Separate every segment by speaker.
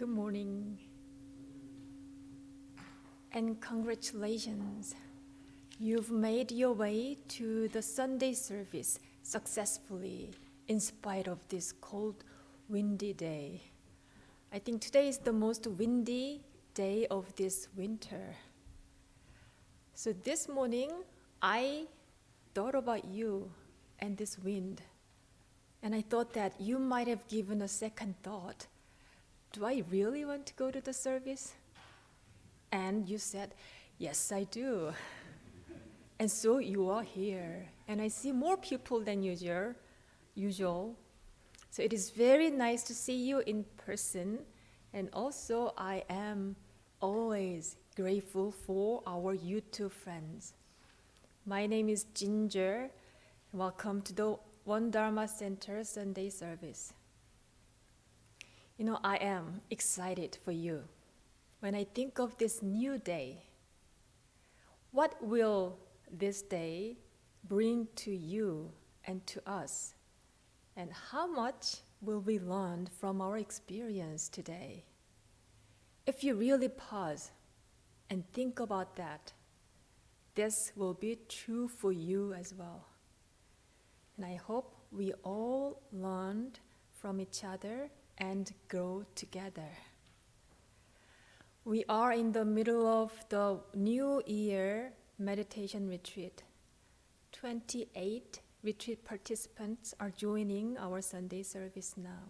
Speaker 1: Good morning, and congratulations. You've made your way to the Sunday service successfully in spite of this cold, windy day. I think today is the most windy day of this winter. So this morning, I thought about you and this wind. And I thought that you might have given a second thought. Do I really want to go to the service? And you said, yes, I do. And so you are here. And I see more people than usual. So it is very nice to see you in person. And also I am always grateful for our YouTube friends. My name is Ginger. Welcome to the One Dharma Center Sunday service. You know, I am excited for you. When I think of this new day, what will this day bring to you and to us? And how much will we learn from our experience today? If you really pause and think about that, this will be true for you as well. And I hope we all learned from each other and grow together. We are in the middle of the New Year meditation retreat. 28 retreat participants are joining our Sunday service now.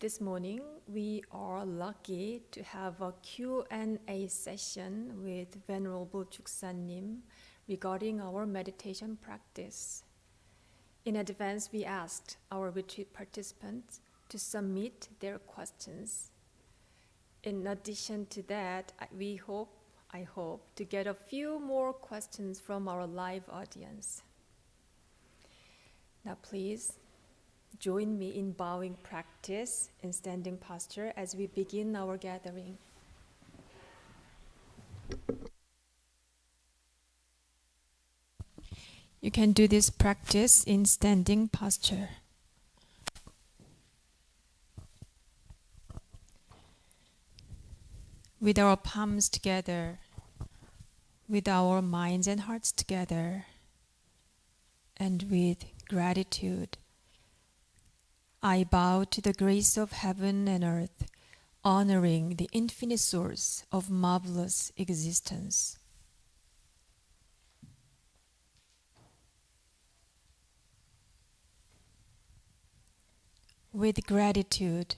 Speaker 1: This morning, we are lucky to have a Q&A session with Venerable Juksanim regarding our meditation practice. In advance, we asked our retreat participants to submit their questions. In addition to that, I hope to get a few more questions from our live audience. Now please join me in bowing practice in standing posture as we begin our gathering. You can do this practice in standing posture. With our palms together, with our minds and hearts together, and with gratitude, I bow to the grace of heaven and earth, honoring the infinite source of marvelous existence. With gratitude,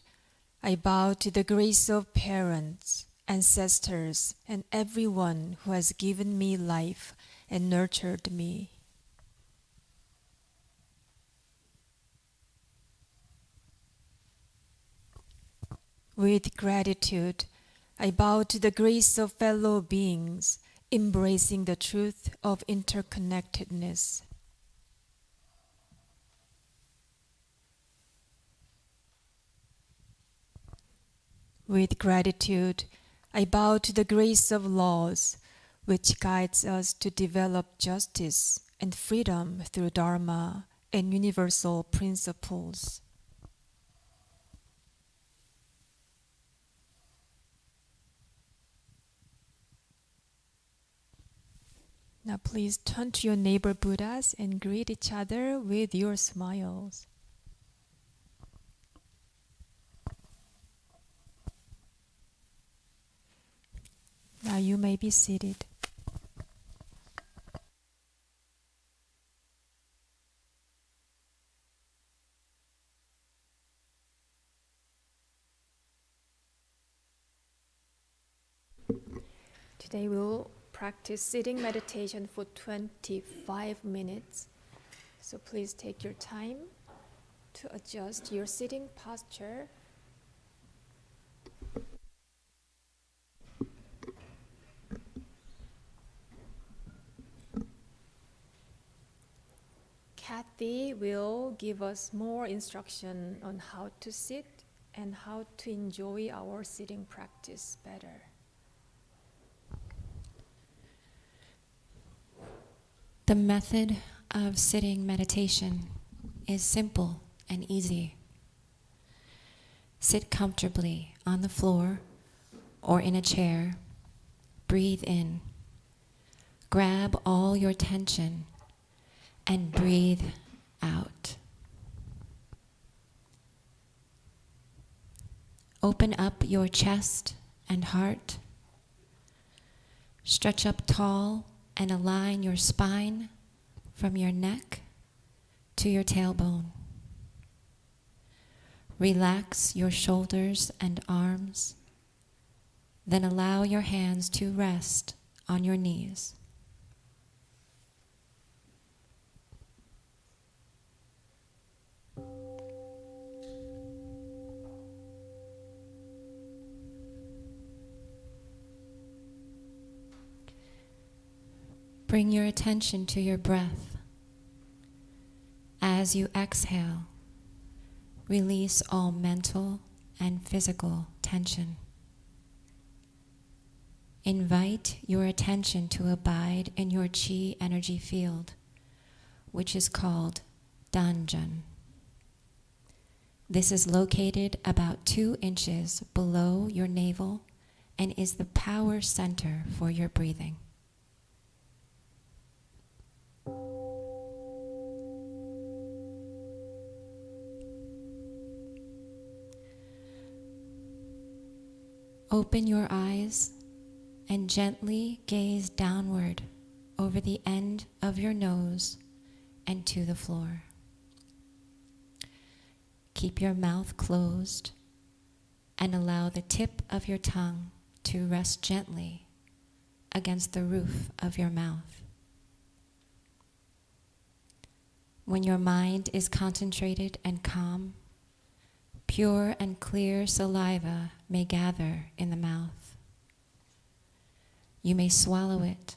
Speaker 1: I bow to the grace of parents, ancestors, and everyone who has given me life and nurtured me. With gratitude, I bow to the grace of fellow beings, embracing the truth of interconnectedness. With gratitude, I bow to the grace of laws, which guides us to develop justice and freedom through Dharma and universal principles. Now please turn to your neighbor Buddhas and greet each other with your smiles. Now you may be seated. Today we'll practice sitting meditation for 25 minutes. So please take your time to adjust your sitting posture. Kathy will give us more instruction on how to sit and how to enjoy our sitting practice better.
Speaker 2: The method of sitting meditation is simple and easy. Sit comfortably on the floor or in a chair. Breathe in. Grab all your tension and breathe out. Open up your chest and heart. Stretch up tall and align your spine from your neck to your tailbone. Relax your shoulders and arms, then allow your hands to rest on your knees. Bring your attention to your breath. As you exhale, release all mental and physical tension. Invite your attention to abide in your chi energy field, which is called Danjan. This is located about 2 inches below your navel and is the power center for your breathing. Open your eyes and gently gaze downward over the end of your nose and to the floor. Keep your mouth closed and allow the tip of your tongue to rest gently against the roof of your mouth. When your mind is concentrated and calm, pure and clear saliva may gather in the mouth. You may swallow it.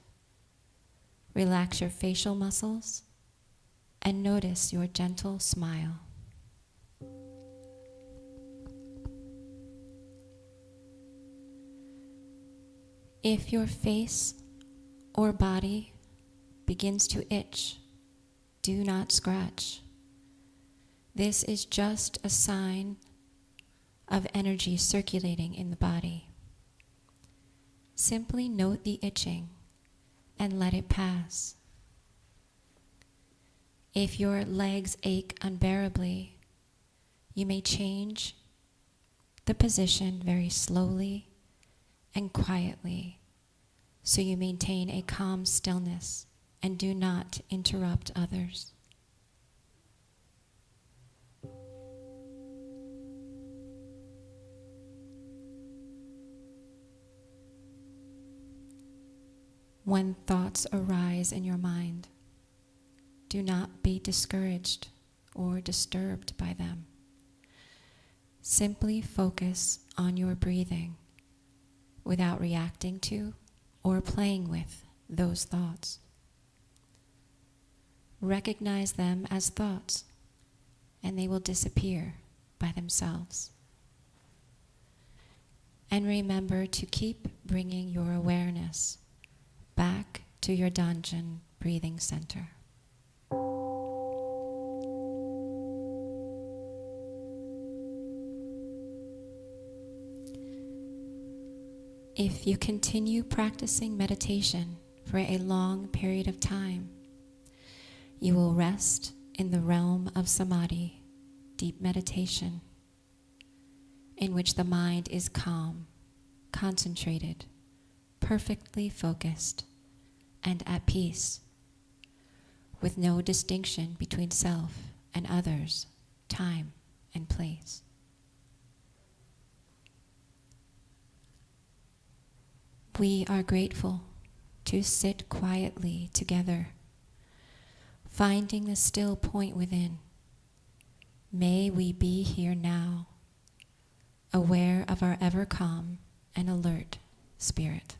Speaker 2: Relax your facial muscles and notice your gentle smile. If your face or body begins to itch, do not scratch. This is just a sign of energy circulating in the body. Simply note the itching and let it pass. If your legs ache unbearably, you may change the position very slowly and quietly so you maintain a calm stillness and do not interrupt others. When thoughts arise in your mind, do not be discouraged or disturbed by them. Simply focus on your breathing without reacting to or playing with those thoughts. Recognize them as thoughts, and they will disappear by themselves. And remember to keep bringing your awareness back to your Danjan breathing center. If you continue practicing meditation for a long period of time, you will rest in the realm of samadhi, deep meditation, in which the mind is calm, concentrated, perfectly focused, and at peace, with no distinction between self and others, time and place. We are grateful to sit quietly together, finding the still point within. May we be here now, aware of our ever calm and alert spirit.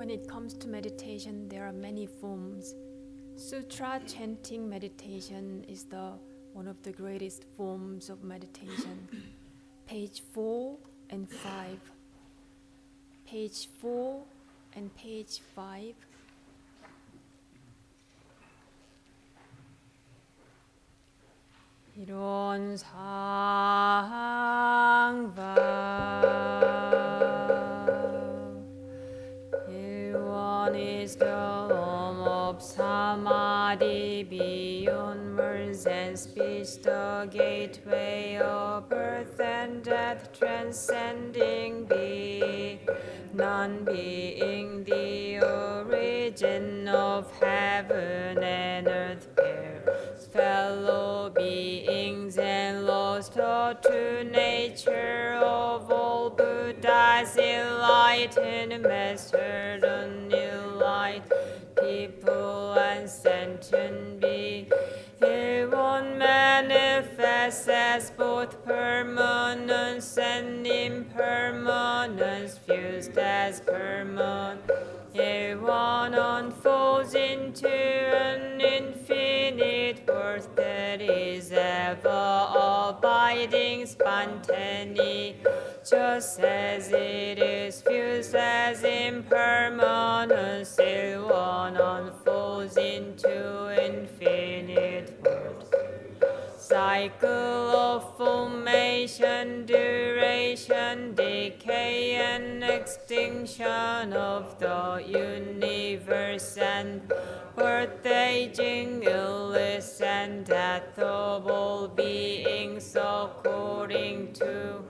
Speaker 1: when it comes to meditation, there are many forms. Sutra chanting meditation is one of the greatest forms of meditation. Page 4 and 5. Page 4 and page 5. 이론 상바 Wisdom of samadhi beyond words and speech, the gateway of birth and death, transcending being, non-being, the origin of heaven and earth, pairs, fellow beings and lost all true nature of all Buddhas, enlightened master, the new light, people and sentient beings. It one manifests as both permanence and impermanence, fused as permanent. It one unfolds into an infinite worth that is ever abiding, spontaneous, just as it is fused as impermanence. It one unfolds into infinite worth. Cycle of formation, duration, decay, and extinction of the universe, and birth, aging, illness, and death of all beings, according to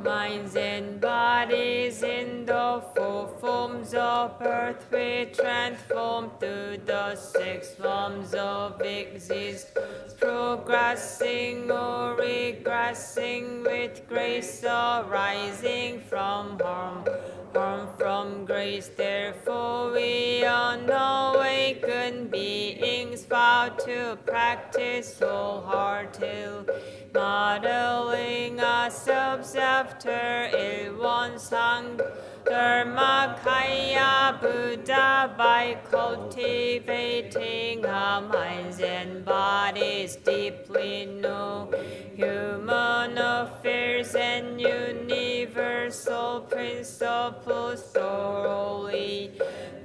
Speaker 1: minds and bodies in the four forms of birth, we transform to the six forms of existence, progressing or regressing with grace, arising from harm from grace. Therefore we unawakened beings vow to practice wholeheartedly, modeling ourselves after Ilwan Sang Dharmakaya Buddha by cultivating our minds and bodies deeply, know human affairs and universal principles thoroughly,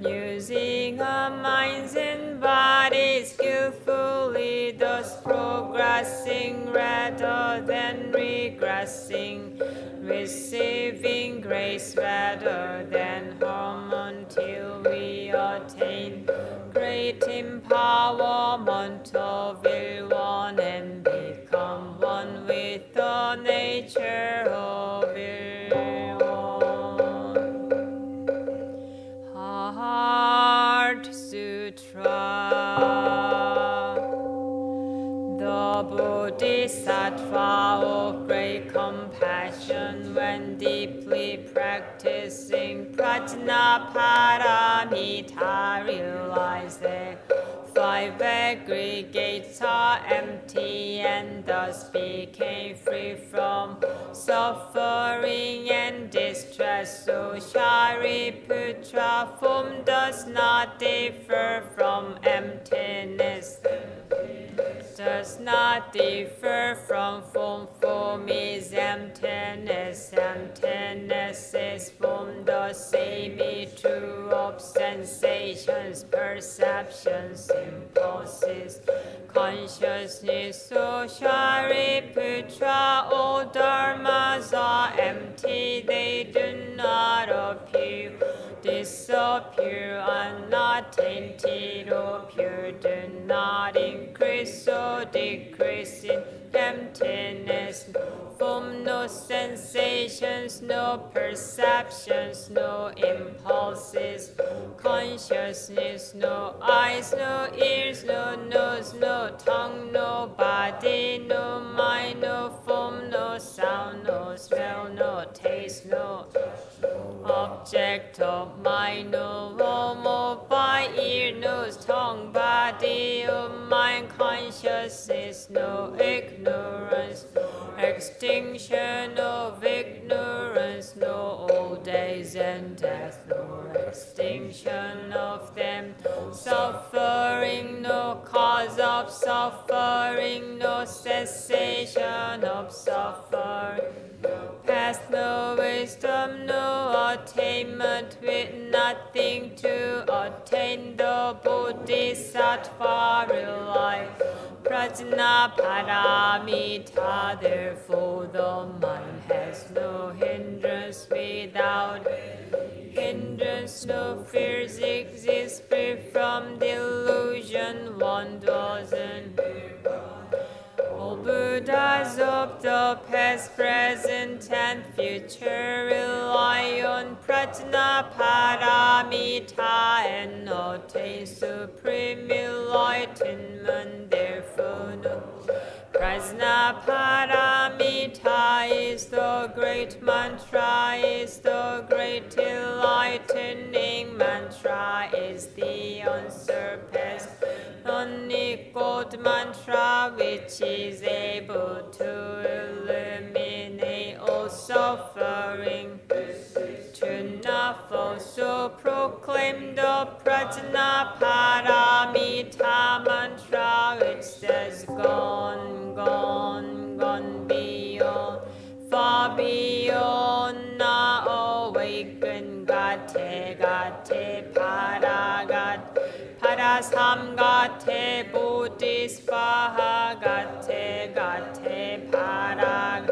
Speaker 1: using our minds and bodies skillfully, thus progressing rather than regressing, receiving grace rather than harm, until we attain great empowerment of Ilwan and become one with the nature of Ilwan. Heart Sutra. The Bodhisattva of great compassion, when deeply practicing Prajnaparamita, realized that five aggregates are empty and thus became free from suffering and distress. So Shariputra, form does not differ from emptiness, does not differ from form. Form is emptiness, emptiness is form. The same is true of sensations, perceptions, impulses, consciousness. So Shariputra, all dharmas are empty, they do not appear, disappear, are not tainted or pure, do not increase or decrease in emptiness. Form, no sensations, no perceptions, no impulses, consciousness, no eyes, no ears, no nose, no tongue, no body, no mind, no form, no sound, no smell, no taste, no object of mind, no home of by ear, nose, tongue, body of mind, consciousness, no ignorance, extinction of ignorance, no old days and death, no cessation of them. Suffering, no cause of suffering, no cessation of suffering. Past no wisdom, no attainment, with nothing to attain the bodhisattva real life. Prajna paramita, therefore the mind has no hindrance. Without hindrance, no fears exist. Free from delusion, one doesn't. All Buddhas of the past, present, and future rely on prajna paramita and attain supreme enlightenment. Therefore, no prajna paramita is the great mantra, is the great enlightening mantra, is the unsurpassed, unequaled mantra which is able to eliminate all suffering. To not also proclaim the prajna paramita mantra which says gone, gone, gone beyond, far beyond, now awaken, gate, gate, paragat, parasamgate, bodhisvaha, gate, gate, paragat.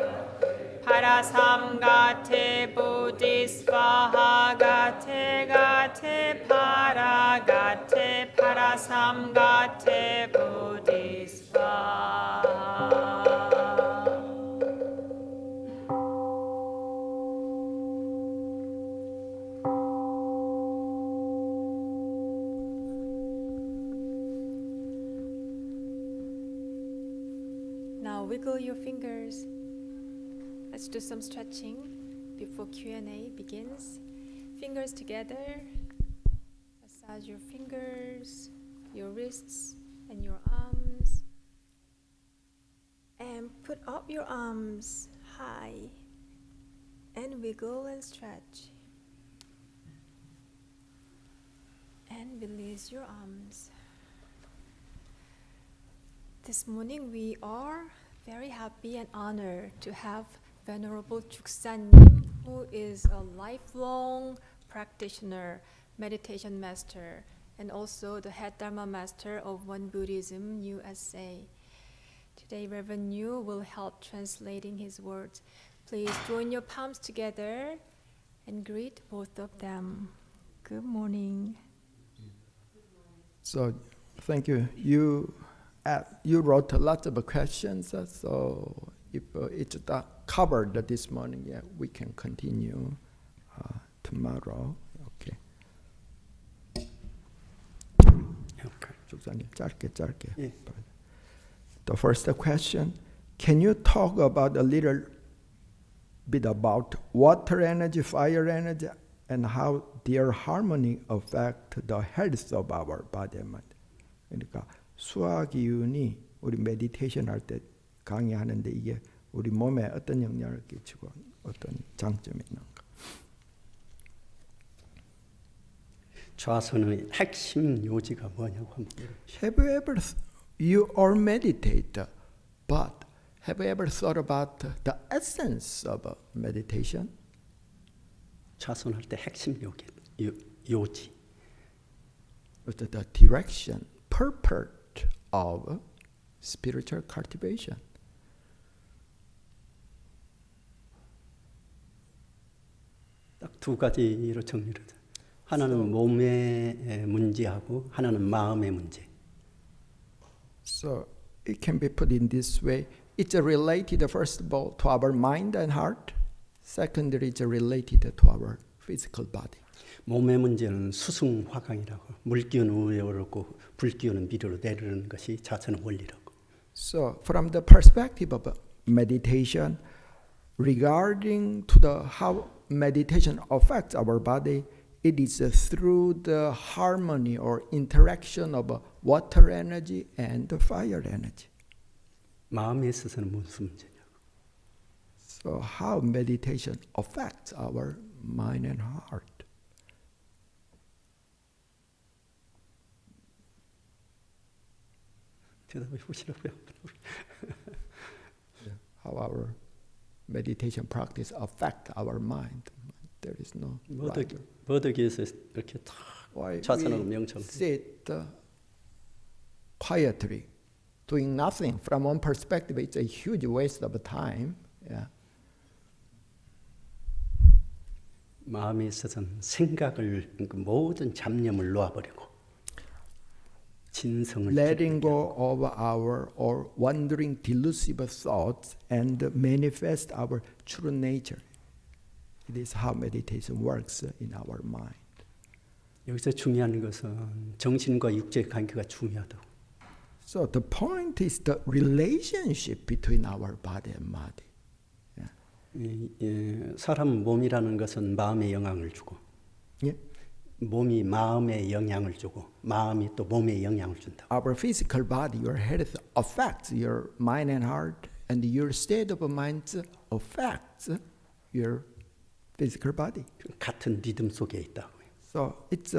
Speaker 1: Parasamgate bodhisvaha, gate, gate, paragate, parasamgate bodhisvaha. Now wiggle your fingers. Let's do some stretching before Q&A begins. Fingers together. Massage your fingers, your wrists, and your arms. And put up your arms high and wiggle and stretch. And release your arms. This morning we are very happy and honored to have Venerable Juksanim, who is a lifelong practitioner, meditation master, and also the head Dharma master of One Buddhism USA. Today, Reverend Yu will help translating his words. Please join your palms together and greet both of them. Good morning.
Speaker 3: So, thank you. You wrote lots of questions, so if it's covered this morning, yeah, we can continue tomorrow. Okay. Juksanim, 짧게.
Speaker 4: 예.
Speaker 3: The first question: can you talk about a little bit about water energy, fire energy, and how their harmony affect the health of our body and mind? 그러니까 수화 기운이 우리 메디테이션 할 때 강의하는데 이게 우리 몸에 어떤 영향을 끼치고 어떤 장점이 있는가?
Speaker 4: 좌선의 핵심 요지가 뭐냐고 한번
Speaker 3: Have you ever you all meditate, but have you ever thought about the essence of meditation?
Speaker 4: 좌선할 때 핵심 요지.
Speaker 3: The direction, purpose of spiritual cultivation.
Speaker 4: 딱 두 가지로 정리를 해요. 하나는 몸의 문제하고 하나는 마음의 문제.
Speaker 3: So it can be put in this way. It's related, first of all, to our mind and heart. Secondly, it's related to our physical body.
Speaker 4: 몸의 문제는 수승화강이라고 물기운은 위로 오르고 불기운은 밑으로 내리는 것이 자선의 원리라고.
Speaker 3: So from the perspective of meditation, regarding to the how meditation affects our body, it is through the harmony or interaction of water energy and fire energy.
Speaker 4: 마음에 있어서는 무슨 문제냐고.
Speaker 3: So how meditation affects our mind and heart?
Speaker 4: 대답해 보시라고요.
Speaker 3: How our meditation practice affect our mind. There is no right.
Speaker 4: 버덕에서 이렇게 탁
Speaker 3: Why
Speaker 4: 자선하고
Speaker 3: we
Speaker 4: 명청.
Speaker 3: sit quietly, doing nothing. From one perspective, it's a huge waste of time. Yeah.
Speaker 4: 마음에 있어서는 생각을 그 모든 잡념을 놓아버리고 진성을
Speaker 3: Letting go of our or wandering delusive thoughts and manifest our true nature. It is how meditation works in our mind.
Speaker 4: 여기서 중요한 것은 정신과 육체의 관계가 중요하다고.
Speaker 3: So the point is the relationship between our body and mind.
Speaker 4: 사람 몸이라는 것은 마음에 영향을 주고
Speaker 3: Yeah.
Speaker 4: 몸이 마음에 영향을 주고 마음이 또 몸에 영향을 준다.
Speaker 3: Our physical body, your health affects your mind and heart, and your state of mind affects your physical body.
Speaker 4: 같은 리듬 속에 있다고요.
Speaker 3: So it's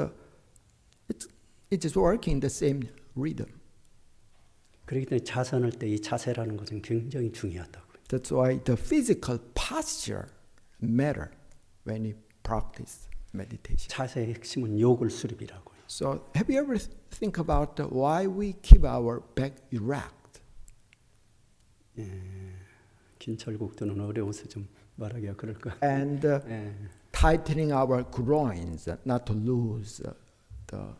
Speaker 3: working the same rhythm.
Speaker 4: 그렇기 때문에 자선할 때 이 자세라는 것은 굉장히 중요하다고요.
Speaker 3: That's why the physical posture matter when you practice meditation.
Speaker 4: 자세의 핵심은 요글 수립이라고요.
Speaker 3: So have you ever think about why we keep our back erect?
Speaker 4: 긴철국도는 어려워서 좀 말하기가 그럴 거야.
Speaker 3: And tightening our groins not to lose the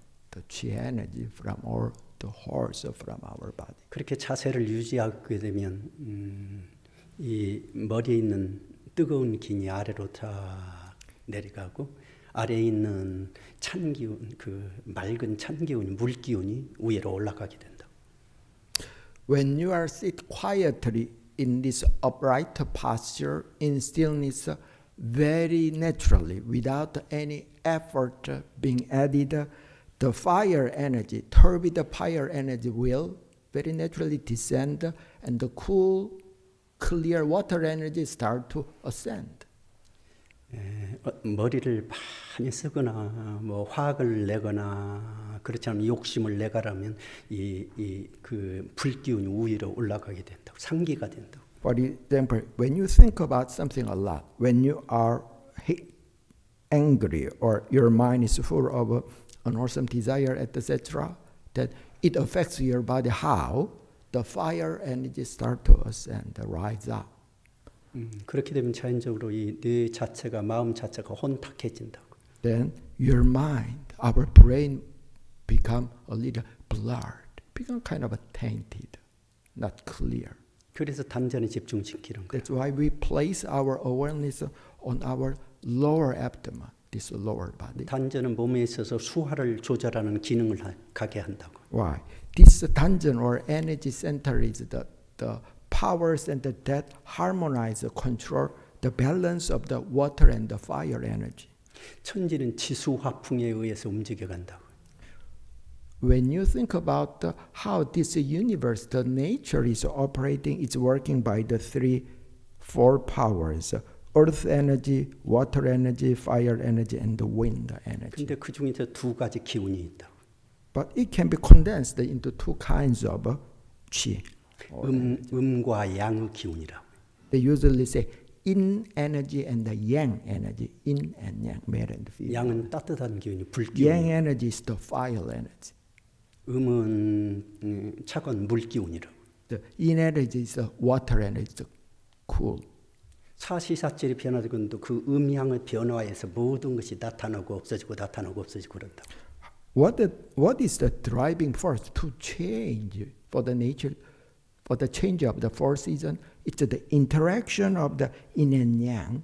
Speaker 3: chi energy from or the horse from our body.
Speaker 4: 그렇게 자세를 유지하게 되면 이 머리에 있는 뜨거운 기운이 아래로 다 내려가고 아래에 있는 찬 기운, 그 맑은 찬 기운이 물 기운이 위로 올라가게 된다.
Speaker 3: When you are sit quietly in this upright posture in stillness, very naturally, without any effort being added, the fire energy, turbid fire energy will very naturally descend, and the cool, clear water energy start to ascend.
Speaker 4: 머리를 많이 쓰거나 뭐 화학을 내거나 그렇지 않으면 욕심을 내가라면 그 불기운이 위로 올라가게 된다고 상기가 된다고.
Speaker 3: For example, when you think about something a lot, when you are angry or your mind is full of unwholesome desire, etc., that it affects your body. How? The fire energy start to ascend, rise up.
Speaker 4: 그렇게 되면 자연적으로 이 뇌 자체가 마음 자체가 혼탁해진다고.
Speaker 3: Then your mind, our brain, become a little blurred, become kind of tainted, not clear.
Speaker 4: 그래서 단전에 집중시키는 거예요.
Speaker 3: That's why we place our awareness on our lower abdomen, this lower body.
Speaker 4: 단전은 몸에 있어서 수화를 조절하는 기능을 가게 한다고.
Speaker 3: Why? This 단전 or energy center is the power center that harmonize, control the balance of the water and the fire energy.
Speaker 4: 천지는 지수화풍에 의해서 움직여 간다고.
Speaker 3: When you think about how this universe, the nature is operating, it's working by the four powers: earth energy, water energy, fire energy, and the wind energy.
Speaker 4: 근데 그 중에서 두 가지 기운이 있다고.
Speaker 3: But it can be condensed into two kinds of qi.
Speaker 4: 음과 양의 기운이라고.
Speaker 3: They usually say yin energy and the yang energy. Yin and yang, male and female.
Speaker 4: 양은 따뜻한 기운이 불기운.
Speaker 3: Yang energy is the fire energy.
Speaker 4: 음은 차가운 물 기운이라고.
Speaker 3: The yin energy is the water energy, the cool.
Speaker 4: 사시사철이 변화되고 또 그 음양의 변화에서 모든 것이 나타나고 없어지고 나타나고 없어지고 그런다.
Speaker 3: What is the driving force to change for the nature, for the change of the four seasons? It's the interaction of the yin and yang.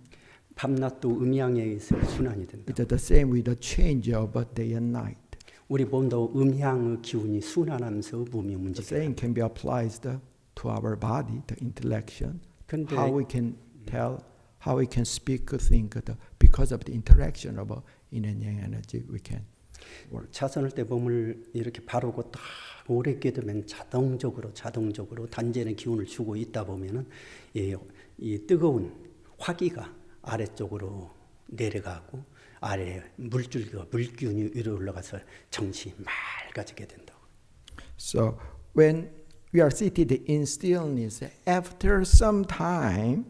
Speaker 4: 밤낮도 음양에 의해서 순환이 된다.
Speaker 3: It's the same with the change of day and night.
Speaker 4: 우리 몸도 음양의 기운이 순환하면서 몸이
Speaker 3: The
Speaker 4: 움직여요.
Speaker 3: same can be applied to our body, the intellection.
Speaker 4: 근데
Speaker 3: How we can tell, how we can speak, think, because of the interaction of yin and yang energy, we can work.
Speaker 4: 자선할 때 몸을 이렇게 바르고 딱 오래 있게 되면 자동적으로 단전의 기운을 주고 있다 보면은 이 뜨거운 화기가 아래쪽으로 내려가고 아래 물줄기가 물기운이 위로 올라가서 정신이 맑아지게 된다고.
Speaker 3: So when we are seated in stillness. After some time,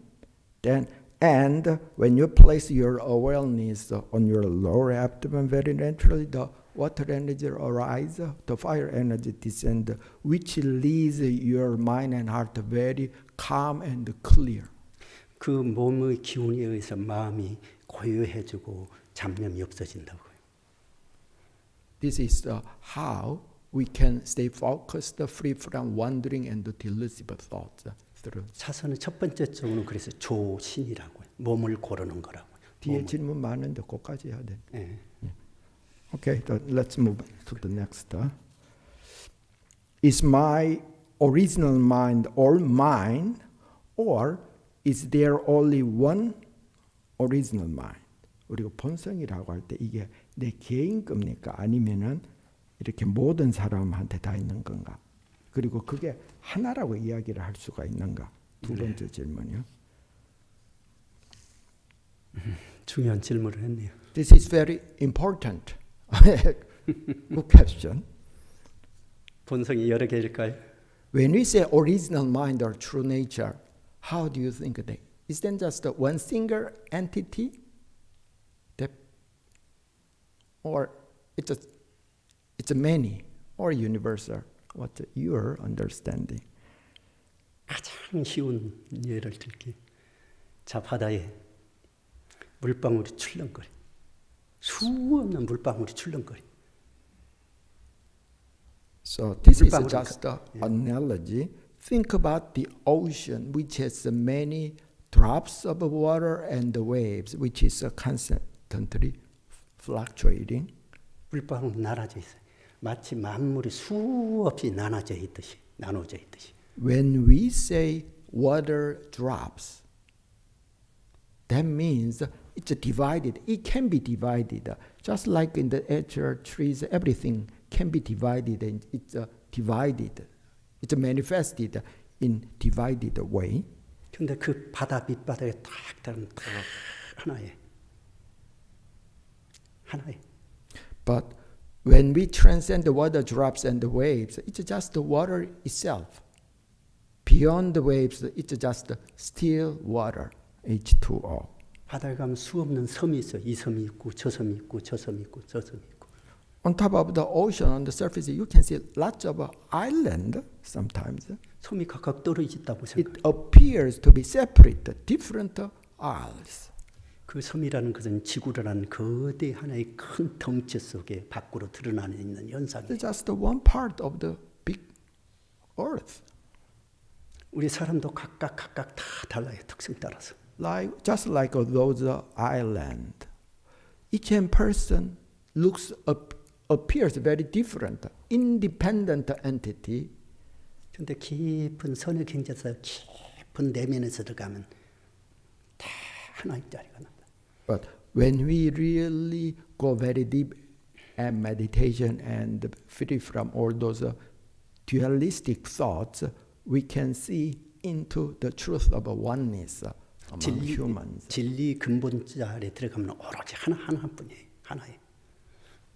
Speaker 3: then, and when you place your awareness on your lower abdomen, very naturally the water energy arises, the fire energy descends, which leaves your mind and heart very calm and clear.
Speaker 4: 그 몸의 기운에 의해서 마음이 고요해지고 잡념이 없어진다고요.
Speaker 3: This is how we can stay focused, free from wandering and delusive thoughts. Through.
Speaker 4: 사선의 첫 번째 쪽은 그래서 조신이라고요. 몸을 고르는 거라고요.
Speaker 3: 뒤에 질문 많은데 그거까지 해야 돼.
Speaker 4: 네.
Speaker 3: Okay, let's move to the next. Is my original mind all mine, or is there only one original mind? 우리가 본성이라고 할 때 이게 내 개인 겁니까? 아니면은 이렇게 모든 사람한테 다 있는 건가? 그리고 그게 하나라고 이야기를 할 수가 있는가? 두 번째 질문이요.
Speaker 4: 중요한 질문을 했네요.
Speaker 3: This is very important. Good question.
Speaker 4: 본성이 여러 개일까요?
Speaker 3: When we say original mind or true nature, how do you think that? Is that just one single entity? That, or it's many or universal? What's your understanding?
Speaker 4: 가장 쉬운 예를 들게. 자, 바다에 물방울이 출렁거려. 수없는 물방울이 출렁거려.
Speaker 3: So this is
Speaker 4: 물방울
Speaker 3: just an analogy. Think about the ocean, which has many drops of water and the waves, which is constantly fluctuating.
Speaker 4: 물방울 나눠져 있어요. 마치 만물이 수없이 나눠져 있듯이.
Speaker 3: When we say water drops, that means it's divided. It can be divided. Just like in the nature trees, everything can be divided, and it's divided. It's manifested in divided way.
Speaker 4: 근데 그 바다 밑바닥에 딱 들으면 딱 하나에.
Speaker 3: But when we transcend the water drops and the waves, it's just the water itself. Beyond the waves, it's just still water, H2O.
Speaker 4: 바다에 가면 수없는 섬이 있어. 이 섬이 있고 저 섬이 있고 저 섬이 있고 저 섬이 있고.
Speaker 3: On top of the ocean, on the surface, you can see lots of island sometimes.
Speaker 4: 섬이 각각 떨어져 있다고
Speaker 3: It
Speaker 4: 생각.
Speaker 3: appears to be separate, different isles.
Speaker 4: 그 섬이라는 것은 지구라는 거대 하나의 큰 덩치 속에 밖으로 드러나는 있는 현상이에요.
Speaker 3: It's just one part of the big earth.
Speaker 4: 우리 사람도 각각 다 달라요. 특성 따라서.
Speaker 3: Just like those islands. Each person appears very different, independent entity.
Speaker 4: 근데 깊은 선의 경제에서 깊은 내면에서 들어가면 다 하나의 자리가 난다.
Speaker 3: But when we really go very deep in meditation and free from all those dualistic thoughts, we can see into the truth of oneness among humans.
Speaker 4: 진리 근본자리에 들어가면 오로지 하나뿐이에요. 하나예요.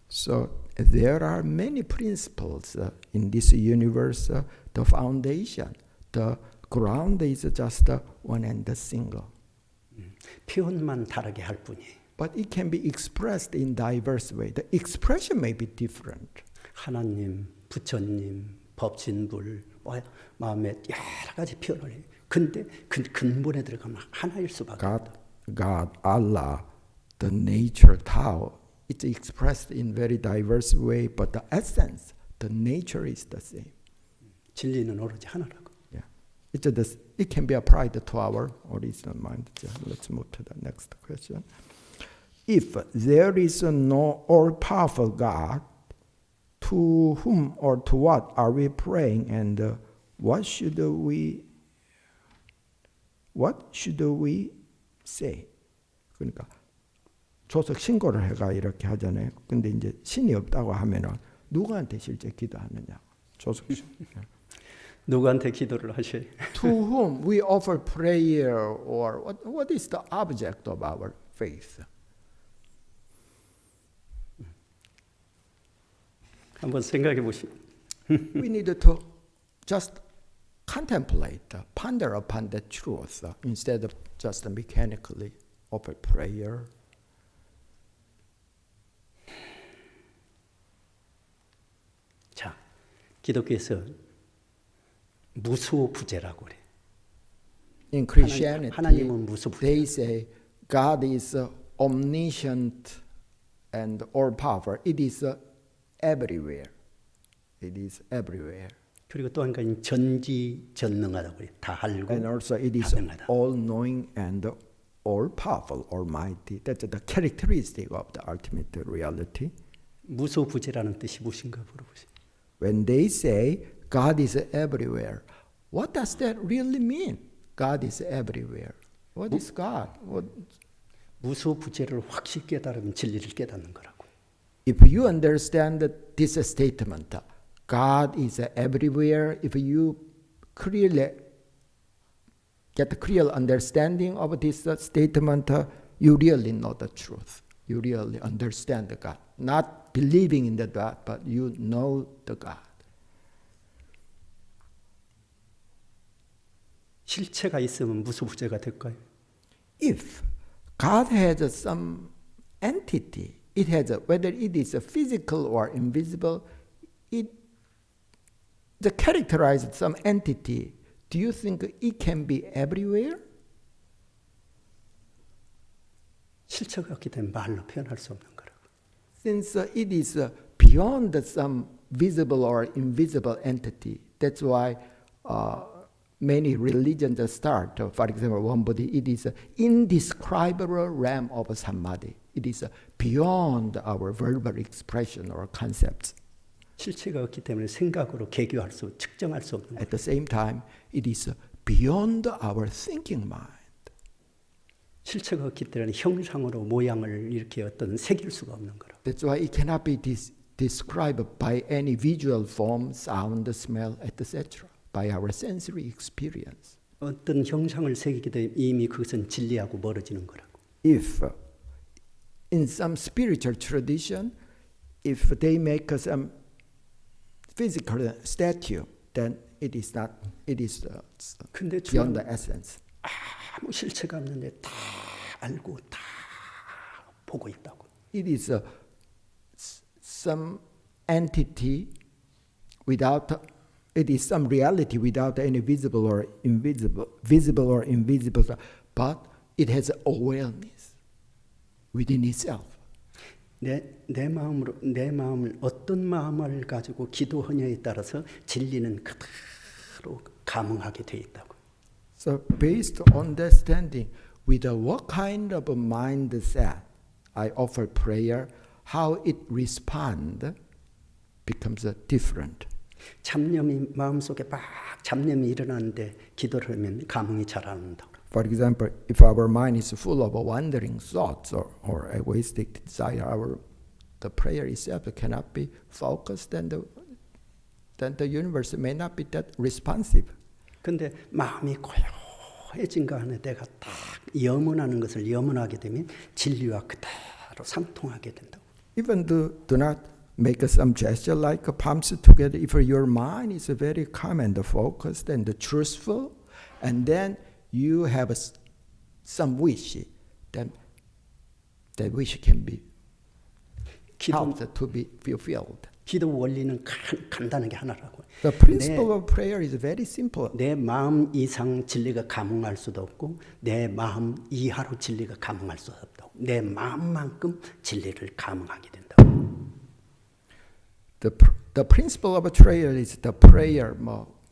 Speaker 3: So there are many principles in this universe. The foundation, the ground is just one and single.
Speaker 4: 표현만 다르게 할 뿐이에요.
Speaker 3: But it can be expressed in diverse ways. The expression may be different.
Speaker 4: 하나님, 부처님, 법신불, 마음에 여러 가지 표현을 해요. 근데 그 근본에 들어가면 하나일 수밖에 없다.
Speaker 3: God, Allah, the nature, Tao, it's expressed in very diverse way, but the essence, the nature is the same.
Speaker 4: 진리는 오로지 하나라고.
Speaker 3: Yeah, it can be applied to our original mind. Let's move to the next question. If there is no all-powerful God, to whom or to what are we praying, and what should we say? 그러니까 조석 신고를 해가 이렇게 하잖아요. 근데 이제 신이 없다고 하면은 누구한테 실제 기도하느냐? 조석 신.
Speaker 4: 누구한테 기도를 하셔요?
Speaker 3: To whom we offer prayer, or what is the object of our faith?
Speaker 4: 한번 생각해 보시오.
Speaker 3: We need to just contemplate, ponder upon the truth instead of just mechanically offer prayer.
Speaker 4: 자, 기독교에서 무소부재라고 그래.
Speaker 3: In Christianity,
Speaker 4: 하나님은 무소부재.
Speaker 3: they say God is omniscient and all-powerful. It is everywhere. It is everywhere.
Speaker 4: 그리고 또 한 가지는 전지전능하다고 그래. 다 알고
Speaker 3: And also it is
Speaker 4: 다능하다.
Speaker 3: all-knowing and all-powerful, almighty. That's the characteristic of the ultimate reality.
Speaker 4: 무소부재라는 뜻이 무엇인가 물어보세요.
Speaker 3: When they say God is everywhere, what does that really mean? God is everywhere. What is God?
Speaker 4: 무소부재를 확실히 깨달으면 진리를 깨닫는 거라고.
Speaker 3: If you understand this statement, God is everywhere, if you clearly get a clear understanding of this statement, you really know the truth. You really understand the God. Not believing in the God, but you know the God.
Speaker 4: 실체가 있으면 무소부재가 될까요?
Speaker 3: If God has some entity, it has whether it is physical or invisible, it characterizes some entity. Do you think it can be everywhere?
Speaker 4: 실체가 없기 때문에 말로 표현할 수 없는 거라고.
Speaker 3: Since it is beyond some visible or invisible entity, that's why many religions start. For example, one body, it is an indescribable realm of samadhi. It is beyond our verbal expression or concepts.
Speaker 4: 실체가 없기 때문에 생각으로 계교할 수, 측정할 수 없는 거예요.
Speaker 3: At the same time, it is beyond our thinking mind.
Speaker 4: 실체가 없기 때문에 형상으로 모양을 이렇게 어떤 새길 수가 없는 거라고.
Speaker 3: That's why it cannot be described by any visual form, sound, smell, etc. by our sensory experience.
Speaker 4: 어떤 형상을 새기게 되면 이미 그것은 진리하고 멀어지는 거라고.
Speaker 3: If in some spiritual tradition, if they make some physical statue, then it is not. It is
Speaker 4: 근데
Speaker 3: beyond the essence.
Speaker 4: 아무 실체가 없는데 다 알고 다 보고 있다고.
Speaker 3: It is some entity without. It is some reality without any visible or invisible, but it has awareness within itself.
Speaker 4: 내 마음을 어떤 마음을 가지고 기도하냐에 따라서 진리는 그대로 감응하게 돼 있다고.
Speaker 3: So based on understanding with what kind of a mindset I offer prayer, how it responds becomes different.
Speaker 4: 잡념이 마음속에 막 잡념이 일어나는데 기도를 하면 감흥이 잘 안 온다고.
Speaker 3: For example, if our mind is full of wandering thoughts or egoistic desire, the prayer itself cannot be focused, then the universe may not be that responsive.
Speaker 4: 근데 마음이 고요해진가 하는 내가 딱 염원하는 것을 염원하게 되면 진리와 그대로 상통하게 된다고.
Speaker 3: Even do not make some gesture like palms together. If your mind is very calm and focused and truthful, and then you have some wish, then that wish can be helped to be fulfilled.
Speaker 4: 기도 원리는 간단하게 하나라고.
Speaker 3: The principle of prayer is very simple.
Speaker 4: 내 마음 이상 진리가 감흥할 수도 없고 내 마음 이하로 진리가 감흥할 수도 없다고. 내 마음만큼 진리를 감흥하게 된다고.
Speaker 3: The principle of prayer is the prayer,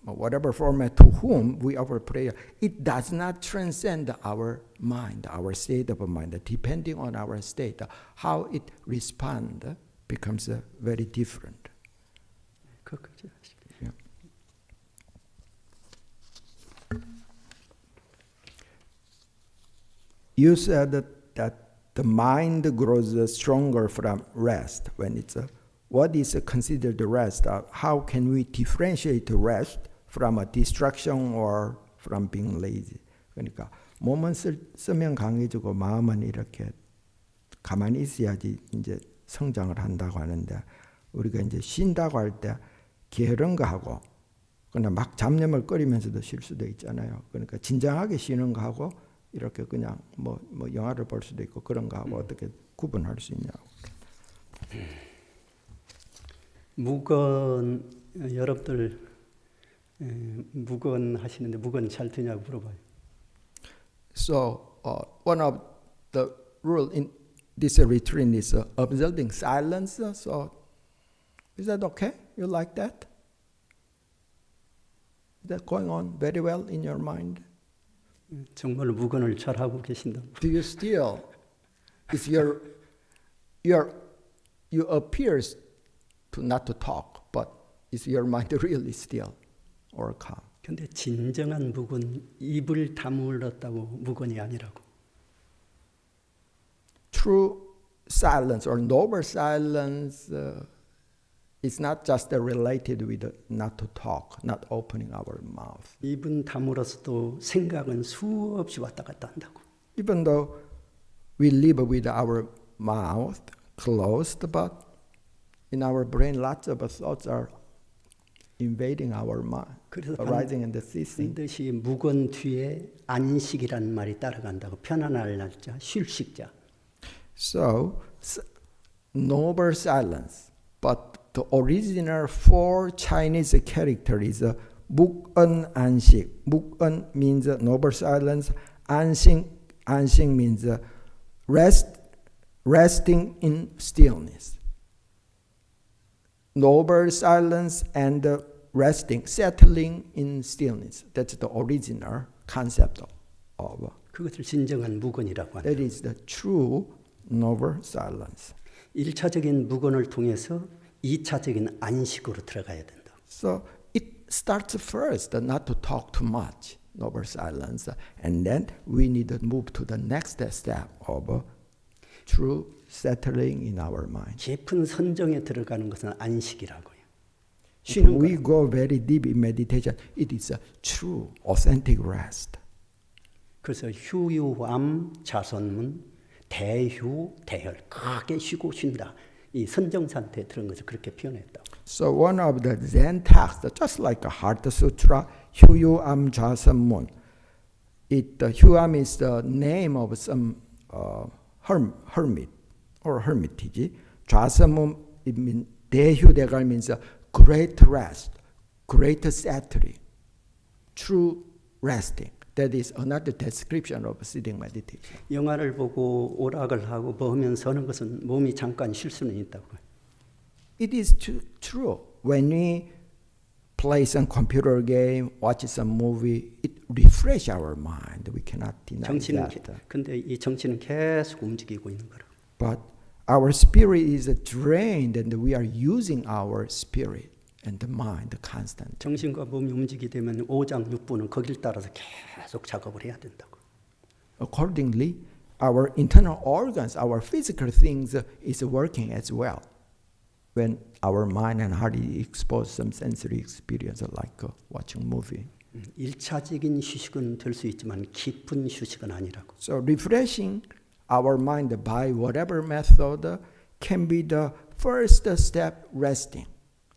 Speaker 3: whatever format to whom we offer prayer, it does not transcend our mind, our state of mind. Depending on our state, how it responds becomes very different. Yeah. You said that the mind grows stronger from rest. When it's what is considered rest? How can we differentiate rest from a distraction or from being lazy? 그러니까 몸은 쓰면 강해지고 마음은 이렇게 가만히 있어야지 이제 성장을 한다고 하는데 우리가 이제 쉰다고 할 때 게으른 거 하고 그냥 막 잡념을 끓이면서도 쉴 수도 있잖아요. 그러니까 진정하게 쉬는 거하고 이렇게 그냥 뭐 영화를 볼 수도 있고 그런 거하고 어떻게 구분할 수 있냐고.
Speaker 4: 무건 여러분들 무건 하시는데 무건 잘 되냐고 물어봐요.
Speaker 3: So one of the rule in this retreat is observing silence. So is that okay? You like that? Is that going on very well in your mind?
Speaker 4: 정말로 무건을 잘 하고 계신다.
Speaker 3: Do you still? Is you appears to not to talk, but is your mind really still or calm?
Speaker 4: 근데 진정한 무건 입을 다물었다고 무건이 아니라고.
Speaker 3: True silence or noble silence is not just related with not to talk, not opening our mouth.
Speaker 4: 입은 다물었어도 생각은 수없이 왔다 갔다 한다고.
Speaker 3: Even though we live with our mouth closed, but in our brain lots of thoughts are invading our mind, arising and ceasing.
Speaker 4: 반드시 무건 뒤에 안식이라는 말이 따라간다고. 편안할 날자, 쉴식자.
Speaker 3: So, noble silence, but the original four Chinese character is 묵은 안식. 묵은 means noble silence. 안식 means resting in stillness. Noble silence and resting, settling in stillness. That's the original concept of.
Speaker 4: 그것을 진정한 무건이라고 한다.
Speaker 3: That is the true noble silence.
Speaker 4: 1차적인 무건을 통해서 2차적인 안식으로 들어가야 된다.
Speaker 3: So it starts first, not to talk too much, noble silence, and then we need to move to the next step of true settling in our mind.
Speaker 4: 깊은 선정에 들어가는 것은 안식이라고요.
Speaker 3: When we go very deep in meditation, it is a true, authentic rest.
Speaker 4: 그래서 휴유암 자선문 대휴 대혈 크게 쉬고 쉰다. 이 선정 상태에 들은 것을 그렇게 표현했다.
Speaker 3: So one of the Zen texts, just like a Heart Sutra, Hyuyam Jasammun. Hyuyam is the name of some hermit or hermitage. Jasammun, it means 대휴대갈 means great rest, great settling, true resting. That is another description of sitting meditation.
Speaker 4: 영화를 보고 오락을 하고 뭐 하면서 하는 것은 몸이 잠깐 쉴 수는 있다고요.
Speaker 3: It is true. When we play some computer game, watch some movie, it refresh our mind. We cannot deny that.
Speaker 4: 근데 이 정신은 계속 움직이고 있는 거라.
Speaker 3: But our spirit is drained and we are using our spirit and the mind constantly.
Speaker 4: 정신과 몸이 움직이게 되면 오장 육부는 거길 따라서 계속 작업을 해야 된다고.
Speaker 3: Accordingly, our internal organs, our physical things is working as well. When our mind and heart is exposed to some sensory experience like watching movie.
Speaker 4: 1차적인 휴식은 될 수 있지만 깊은 휴식은 아니라고.
Speaker 3: So refreshing our mind by whatever method can be the first step resting,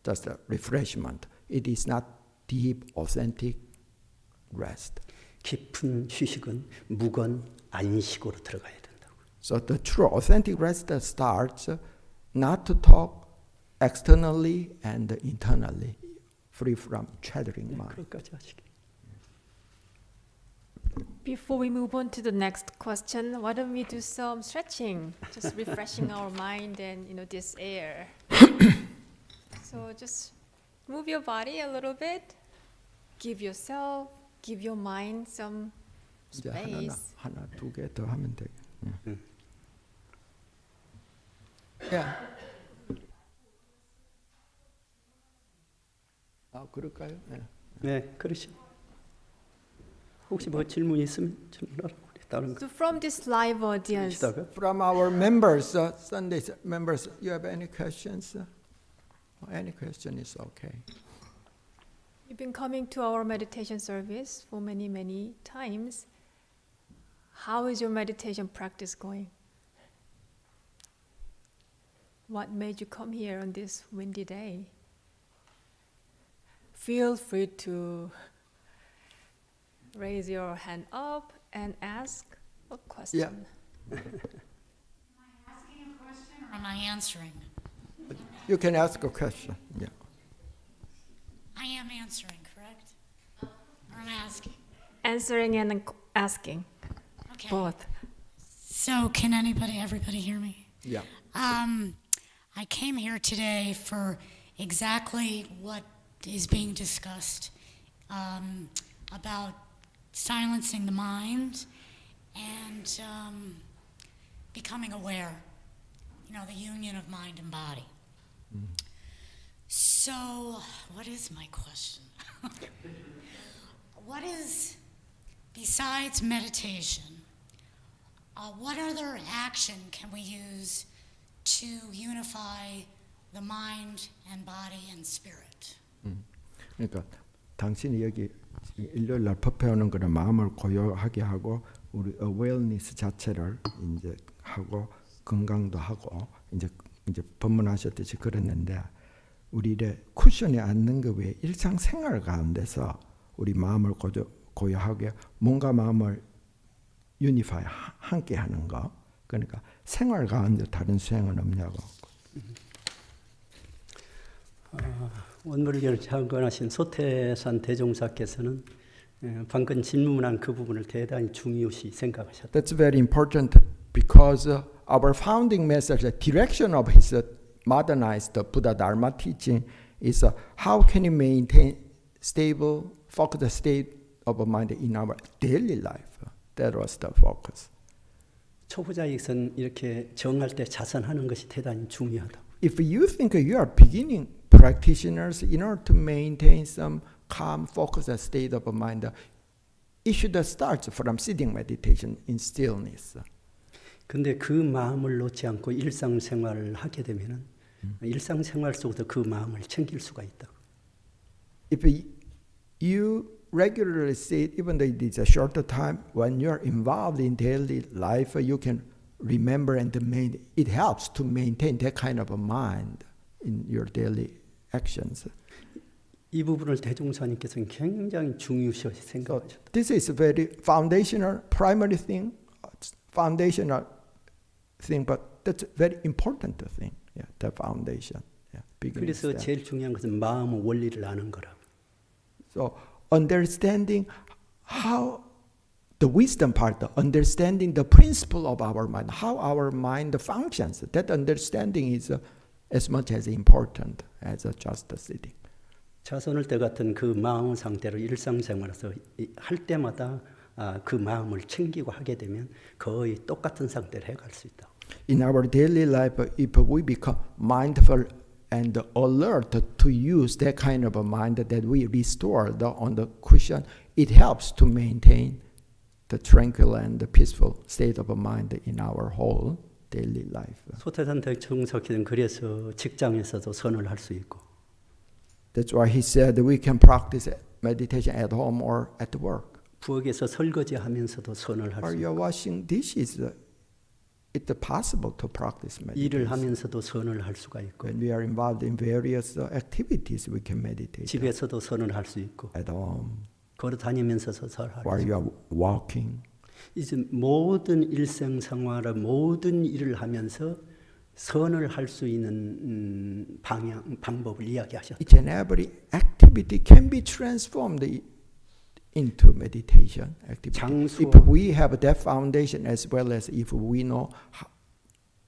Speaker 3: just a refreshment. It is not deep, authentic rest.
Speaker 4: 깊은 휴식은 무건 안식으로 들어가야 된다고.
Speaker 3: So the true authentic rest starts not to talk externally and internally, free from chattering mind.
Speaker 4: 그것까지 하시기.
Speaker 1: Before we move on to the next question, why don't we do some stretching, just refreshing our mind and this air. So just move your body a little bit. Give your mind some
Speaker 3: 이제
Speaker 1: space.
Speaker 3: 하나 두 개 더 하면 돼. Yeah. 아 그럴까요? 네.
Speaker 4: 네, 그러시. 혹시 뭐 질문 있으면 질문하라고 그래. 다른 거.
Speaker 1: So from this live audience,
Speaker 4: 하시다가
Speaker 3: From our members, Sunday members, you have any questions? Any question is okay.
Speaker 1: you've been coming to our meditation service for many, many times. How is your meditation practice going? What made you come here on this windy day? feel free to raise your hand up and ask a question.
Speaker 3: Yeah.
Speaker 5: Asking a question or am I answering?
Speaker 3: You can ask a question. Yeah.
Speaker 5: I am answering, correct? Or am I asking?
Speaker 1: Answering and asking,
Speaker 5: Okay.
Speaker 1: both.
Speaker 5: So can everybody hear me?
Speaker 3: Yeah.
Speaker 5: I came here today for exactly what is being discussed about silencing the mind and becoming aware, the union of mind and body. So, what is my question? What is, besides meditation, what other action can we use to unify the mind and body and spirit?
Speaker 3: 그러니까 당신이 여기 일요일 날 법회하는 거는 마음을 고요하게 하고 우리 awareness 자체를 이제 하고 건강도 하고 이제 법문하셨듯이 그랬는데 우리의 쿠션에 앉는 것 외에 일상생활 가운데서 우리 마음을 고요하게 뭔가 마음을 유니파이 함께 하는 거. 그러니까 생활 가운데 다른 수행은 없냐고.
Speaker 4: 원무를 창건하신 소태산 대종사께서는 방금 질문한 그 부분을 대단히 중요시 생각하셨다.
Speaker 3: That's very important because our founding message, the direction of his modernized Buddha Dharma teaching is how can you maintain stable, focused state of mind in our daily life. That was the focus.
Speaker 4: 초보자에선 이렇게 정할 때 자선하는 것이 대단히 중요하다.
Speaker 3: If you think you are beginning practitioners, in order to maintain some calm, focused state of mind, it should start from sitting meditation in stillness.
Speaker 4: 근데 그 마음을 놓지 않고 일상생활을 하게 되면은 일상생활 속에서 그 마음을 챙길 수가 있다.
Speaker 3: If you regularly sit, even though it is a shorter time, when you are involved in daily life, you can remember and it helps to maintain that kind of a mind in your daily actions.
Speaker 4: 이 부분을 대종사님께서는 굉장히 중요시 생각하셨다.
Speaker 3: This is a very foundational, primary thing, foundational thing, but that's a very important thing. Yeah, the foundation. Yeah,
Speaker 4: 그래서 제일 중요한 것은 마음의 원리를 아는 거라고.
Speaker 3: So understanding how the wisdom part, understanding the principle of our mind, how our mind functions, that understanding is as much as important as just sitting.
Speaker 4: 자선할 때 같은 그 마음 상태로 일상생활에서 할 때마다 그 마음을 챙기고 하게 되면 거의 똑같은 상태를 해갈 수 있다.
Speaker 3: In our daily life, if we become mindful and alert to use that kind of a mind that we restore on the cushion, it helps to maintain the tranquil and the peaceful state of mind in our whole daily life.
Speaker 4: 소태산 대종사께서는 그래서 직장에서도 선을 할 수 있고.
Speaker 3: That's why he said we can practice meditation at home or at work.
Speaker 4: 부엌에서 설거지하면서도 선을 할
Speaker 3: Or
Speaker 4: 수
Speaker 3: you're
Speaker 4: 있고.
Speaker 3: washing dishes. It's possible to practice
Speaker 4: 일을
Speaker 3: meditation.
Speaker 4: 하면서도 선을 할 수가 있고.
Speaker 3: When we are involved in various activities, we can meditate.
Speaker 4: 집에서도 선을 할 수 있고.
Speaker 3: At home,
Speaker 4: 걸어 다니면서도 선을 할 수
Speaker 3: while
Speaker 4: 있고.
Speaker 3: you are walking.
Speaker 4: 이제 모든 일생생활의 모든 일을 하면서 선을 할 수 있는 방법을 이야기하셨다.
Speaker 3: Each and every activity can be transformed into meditation activity. If we have that foundation as well as if we know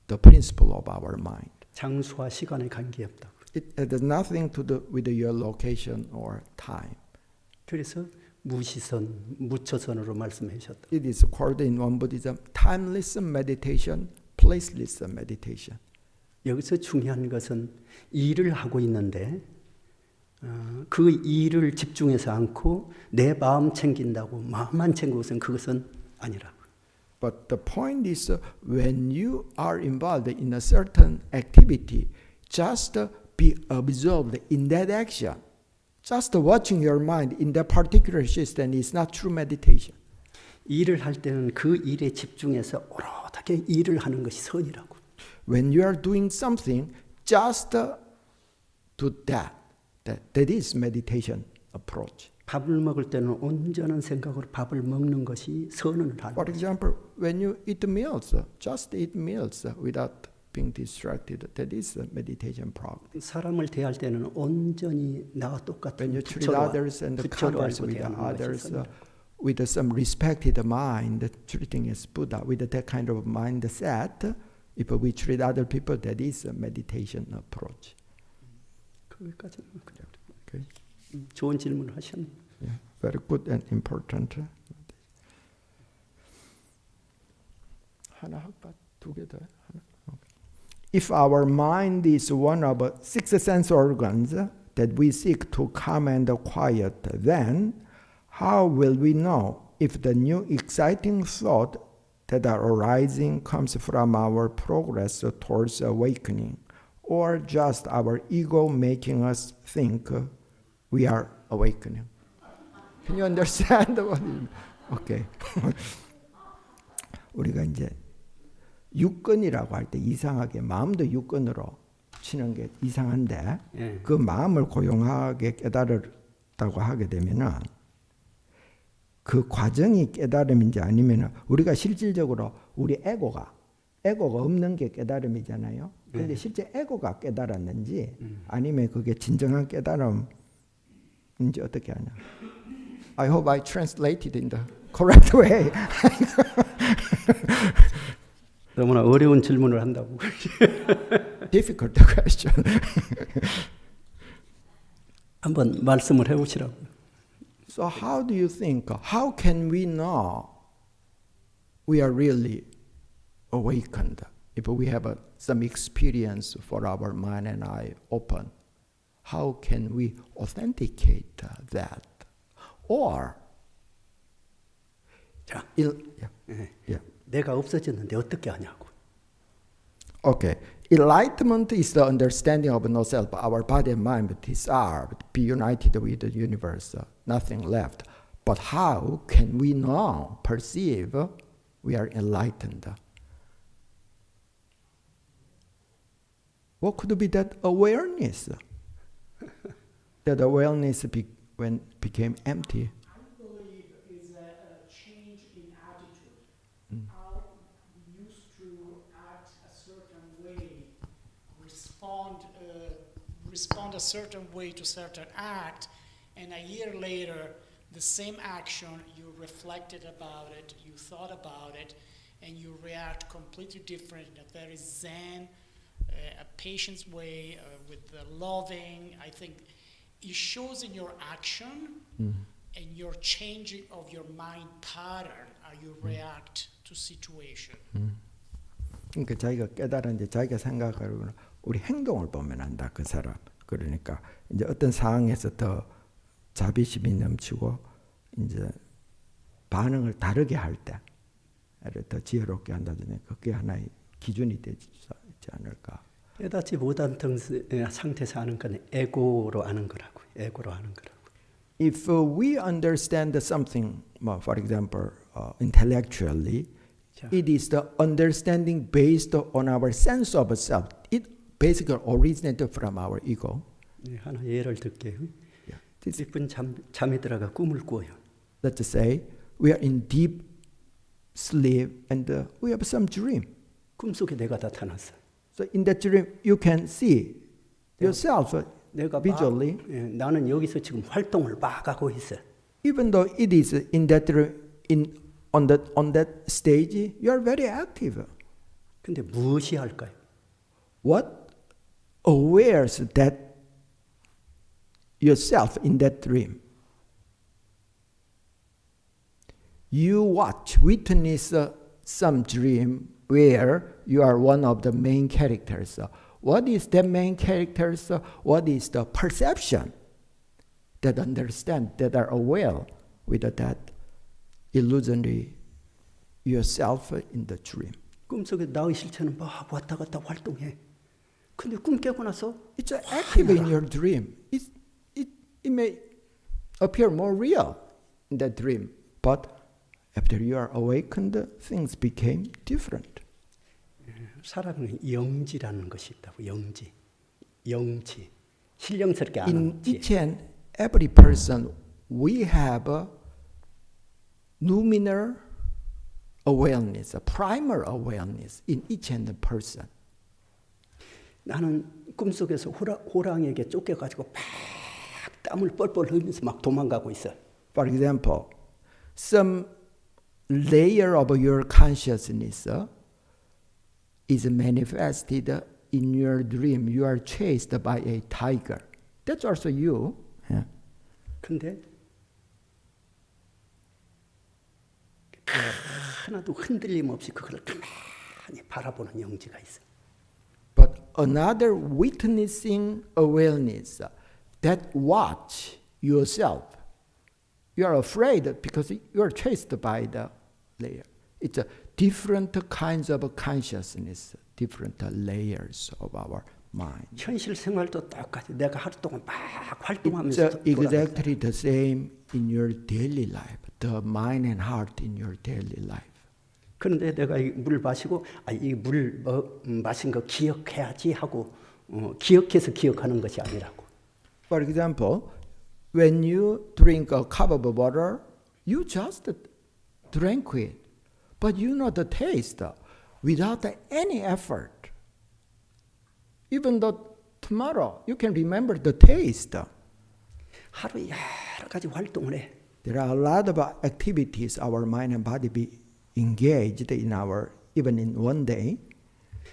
Speaker 3: the principle of our mind.
Speaker 4: 장소와 시간에 관계없다.
Speaker 3: It has nothing to do with your location or time.
Speaker 4: 그래서 무시선, 무처선으로 말씀하셨다.
Speaker 3: It is called in one Buddhism timeless meditation, placeless meditation.
Speaker 4: 여기서 중요한 것은 일을 하고 있는데 그 일을 집중해서 않고 내 마음 챙긴다고 마음만 챙기고선 그것은 아니라고.
Speaker 3: But the point is when you are involved in a certain activity, just be absorbed in that action. Just watching your mind in that particular system is not true meditation.
Speaker 4: 일을 할 때는 그 일에 집중해서 오롯하게 일을 하는 것이 선이라고.
Speaker 3: When you are doing something, just do that. That is meditation approach.
Speaker 4: 밥을 먹을 때는 온전한 생각으로 밥을 먹는 것이 선언을 하는
Speaker 3: For
Speaker 4: 거죠.
Speaker 3: example, when you eat meals, just eat meals without being distracted. That is a meditation practice.
Speaker 4: 사람을 대할 때는 온전히 나와 똑같은
Speaker 3: When you treat
Speaker 4: 부처로
Speaker 3: others and
Speaker 4: 부처로
Speaker 3: converse
Speaker 4: 알고
Speaker 3: with
Speaker 4: 대하는 것이
Speaker 3: others
Speaker 4: 선언.
Speaker 3: with some respected mind, treating as Buddha, with that kind of mindset, if we treat other people, that is a meditation approach.
Speaker 4: 거기까지는 그냥
Speaker 3: Okay.
Speaker 4: 좋은 질문을 하셨네요.
Speaker 3: Yeah, very good and important. 하나 할까? 두 개 더. 하나. Okay. If our mind is one of 6 sense organs that we seek to calm and quiet, then how will we know if the new exciting thought that are arising comes from our progress towards awakening, or just our ego making us think we are awakening? Can you understand what it means? Okay. 우리가 이제 육근이라고 할 때 이상하게 마음도 육근으로 치는 게 이상한데
Speaker 4: 예.
Speaker 3: 그 마음을 고용하게 깨달았다고 하게 되면은 그 과정이 깨달음인지 아니면은 우리가 실질적으로 우리 에고가 없는 게 깨달음이잖아요. 근데 실제 에고가 깨달았는지 아니면 그게 진정한 깨달음인지 어떻게 하냐. I hope I translated in the correct way.
Speaker 4: 너무나 어려운 질문을 한다고.
Speaker 3: Difficult question.
Speaker 4: 한번 말씀을 해보시라고.
Speaker 3: So how do you think? How can we know we are really awakened if we have some experience for our mind and eye open? How can we authenticate that? Or
Speaker 4: 자,
Speaker 3: yeah.
Speaker 4: 내가 없어졌는데 어떻게 하냐고.
Speaker 3: Okay. Enlightenment is the understanding of no self. Our body and mind dissolved, be united with the universe, nothing left. But how can we now perceive we are enlightened? What could be that awareness? That awareness when became empty.
Speaker 6: I believe is a change in attitude. How we used to act a certain way, respond a certain way to certain act, and a year later, the same action, you reflected about it, you thought about it, and you react completely different in a very zen, a patient way, with the loving. I think it shows in your action and your changing of your mind pattern, how you react to situation.
Speaker 3: 그러니까 자기가 깨달은지 자기가 생각하고 우리 행동을 보면 안다 그 사람. 그러니까 이제 어떤 상황에서 더 자비심이 넘치고 이제 반응을 다르게 할 때를 더 지혜롭게 한다든지 그게 하나의 기준이 되지 않을까.
Speaker 4: 깨닫지 못한 상태에서 하는 건 에고로 하는 거라고. 에고로 하는 거라고.
Speaker 3: If we understand something, for example, intellectually, it is the understanding based on our sense of self. It basically originated from our ego.
Speaker 4: 네, 하나 예를 들게요.
Speaker 3: This,
Speaker 4: 깊은 잠에 들어가 꿈을 꿔요.
Speaker 3: let's say we are in deep sleep and we have some dream.
Speaker 4: 꿈속에 내가 나타났어.
Speaker 3: So in that dream, you can see yourself
Speaker 4: 내가
Speaker 3: visually.
Speaker 4: 나는 여기서 지금 활동을 막 하고 있어.
Speaker 3: Even though it is in that on that stage, you are very active.
Speaker 4: 근데 무엇이 할까요?
Speaker 3: What awares that yourself in that dream? You witness some dream where you are one of the main characters. What is the main characters? What is the perception that understand, that are aware with that illusionary yourself in the dream?
Speaker 4: 꿈속에 나의 실체는 막 왔다 갔다 활동해. 근데 꿈 깨고 나서
Speaker 3: It's active in your dream. It may appear more real in that dream, but after you are awakened, things became different.
Speaker 4: 사람은 영지라는 것이 있다고. 영지. 신령스럽게
Speaker 3: In
Speaker 4: 아는 지혜.
Speaker 3: each and every person, we have a numinal awareness, a primal awareness in each and every person.
Speaker 4: 나는 꿈속에서 호랑이에게 쫓겨가지고 막 땀을 뻘뻘 흘리면서 막 도망가고 있어요.
Speaker 3: For example, some layer of your consciousness is manifested in your dream. You are chased by a tiger. That's also you. Yeah.
Speaker 4: 근데 하나도 흔들림 없이 그걸 가만히 바라보는 영지가 있어요.
Speaker 3: But another witnessing awareness that watch yourself. You are afraid because you are chased by the layer. It's a different kinds of consciousness, different layers of our mind.
Speaker 4: 현실 생활도 똑같이 내가 하루 동안 막 활동하면서
Speaker 3: It's exactly the same in your daily life, the mind and heart in your daily life.
Speaker 4: 그런데 내가 이 물 마시고 이 물 마신 거 기억해야지 하고 기억해서 기억하는 것이 아니라고.
Speaker 3: For example, when you drink a cup of water, you just drank it, but you know the taste without any effort. Even though tomorrow you can remember the taste.
Speaker 4: 하루 여러 가지 활동을 해.
Speaker 3: There are a lot of activities our mind and body be engaged in our even in one day.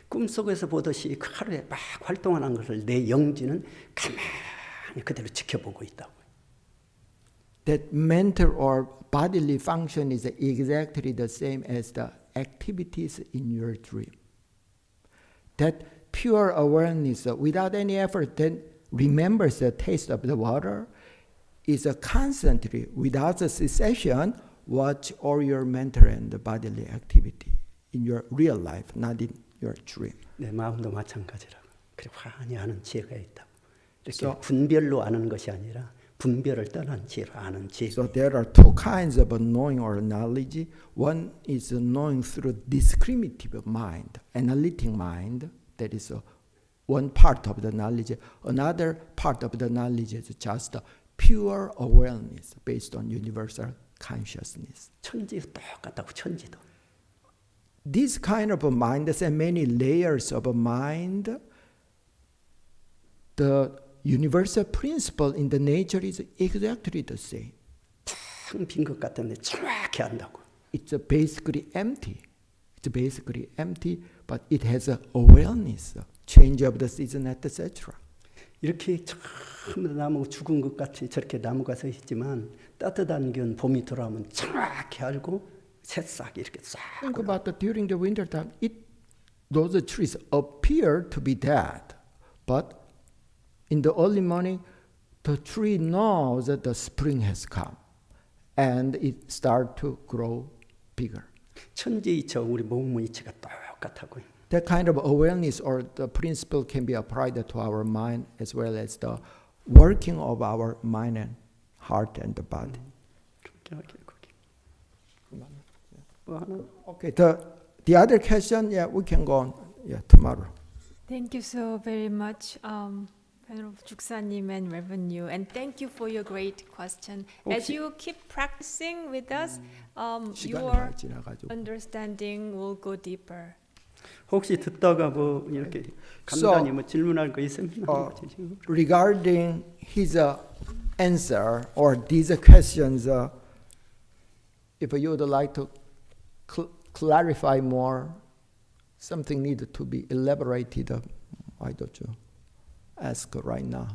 Speaker 4: 꿈속에서 보듯이 그 하루에 막 활동하는 것을 내 영지는 가만히 그대로 지켜보고 있다고.
Speaker 3: That mental or bodily function is exactly the same as the activities in your dream. That pure awareness without any effort then remembers the taste of the water is a constantly, without a cessation, watch all your mental and bodily activity in your real life, not in your dream.
Speaker 4: 내 마음도 마찬가지라고. 그리고 환히 아는 지혜가 있다고. 이렇게
Speaker 3: So-
Speaker 4: 분별로 아는 것이 아니라 분별을 떠난 지혜로 아는 지혜.
Speaker 3: So there are two kinds of knowing or knowledge. One is knowing through discriminative mind, analytic mind. That is one part of the knowledge. Another part of the knowledge is just pure awareness based on universal consciousness.
Speaker 4: 천지도 똑같다고 천지도.
Speaker 3: This kind of a mind, there's many layers of a mind. The universal principle in the nature is exactly the same.
Speaker 4: 텅 빈 것 같은데 정확히 안다고.
Speaker 3: It's basically empty. It's basically empty, but it has a awareness, change of the season, etc.
Speaker 4: 이렇게 전부 다 나무 죽은 것 같이 저렇게 나무가 서 있지만 따뜻한 균 봄이 돌아오면 정확히 알고 새싹 이렇게 싹.
Speaker 3: Think about that during the winter time, those trees appear to be dead, but in the early morning, the tree knows that the spring has come, and it starts to grow bigger.
Speaker 4: 천지 이처 우리 몸의 이치가 똑같다고요.
Speaker 3: That kind of awareness or the principle can be applied to our mind as well as the working of our mind and heart and the body.
Speaker 4: 뭐 하나?
Speaker 3: Okay, the other question, yeah, we can go on, yeah, tomorrow.
Speaker 1: Thank you so very much, Venerable Juksanim and Reverend Yu, and thank you for your great question. As
Speaker 4: 혹시-
Speaker 1: you keep practicing with us,
Speaker 3: 시간이
Speaker 1: your
Speaker 3: 많이 지나가지고.
Speaker 1: understanding will go deeper.
Speaker 4: 혹시 듣다가 뭐 이렇게 간단히 뭐 질문할 거 있으면
Speaker 3: Regarding his answer or these questions, if you would like to clarify more, something needed to be elaborated, why don't you ask right now?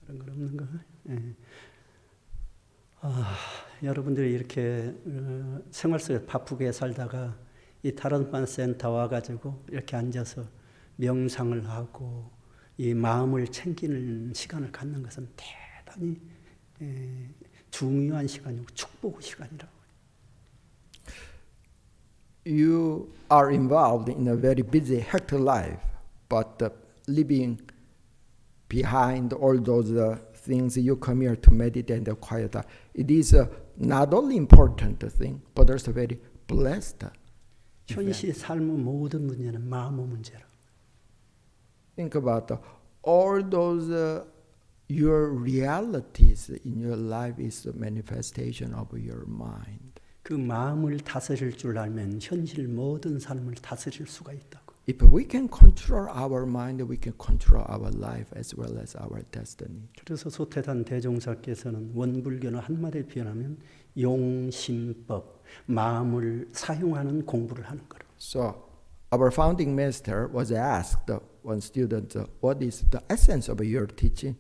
Speaker 4: 다른 건 없는가? 예. 여러분들이 이렇게 생활 속에 바쁘게 살다가 이 다른반 센터 와가지고 이렇게 앉아서 명상을 하고 이 마음을 챙기는 시간을 갖는 것은 대단히 중요한 시간이고 축복 시간이라고.
Speaker 3: You are involved in a very busy, hectic life, but leaving behind all those things, you come here to meditate and quiet. It is not only important thing, but also very blessed.
Speaker 4: 현실 삶의 모든 문제는 마음의 문제라.
Speaker 3: Think about all those your realities in your life is the manifestation of your mind.
Speaker 4: 그 마음을 다스릴 줄 알면 현실 모든 삶을 다스릴 수가 있다고.
Speaker 3: If we can control our mind, we can control our life as well as our destiny.
Speaker 4: 그래서 소태단 대종사께서는 원불교는 한마디로 표현하면 용심법, 마음을 사용하는 공부를 하는 거로.
Speaker 3: So our founding master was asked one student, what is the essence of your teaching?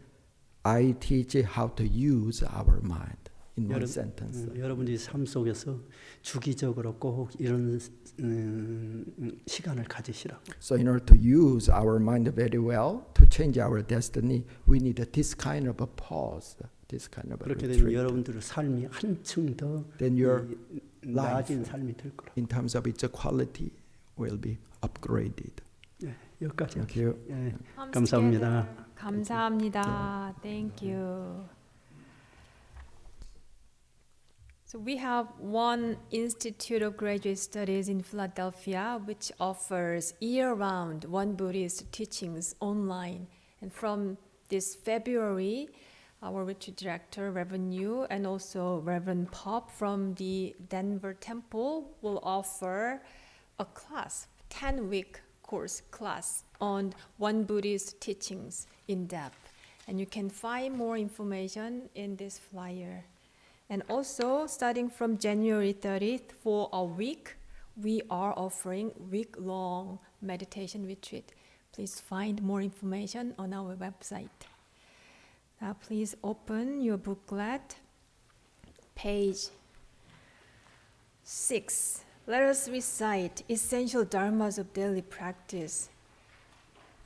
Speaker 3: I teach how to use our mind in one sentence.
Speaker 4: 여러분들이 삶 속에서 주기적으로 꼭 이런 시간을 가지시라고.
Speaker 3: So in order to use our mind very well, to change our destiny, we need this kind of a pause, this kind of a
Speaker 4: 그렇게 되면
Speaker 3: retreat.
Speaker 4: 여러분들의 삶이 한층 더
Speaker 3: Then your
Speaker 4: 나아진 삶이 될 거라.
Speaker 3: in terms of its quality will be upgraded.
Speaker 4: 네, 여기까지.
Speaker 3: Thank you.
Speaker 4: 예, 감사합니다.
Speaker 1: 감사합니다. Thank you. So we have one Institute of Graduate Studies in Philadelphia which offers year-round One Buddhist teachings online. And from this February, our retreat director, Reverend Yu, and also Reverend Pop from the Denver Temple will offer a class, 10-week course class on One Buddhist teachings in depth. And you can find more information in this flyer. And also, starting from January 30th, for a week, we are offering week-long meditation retreat. Please find more information on our website. Now, please open your booklet, page 6. Let us recite essential dharmas of daily practice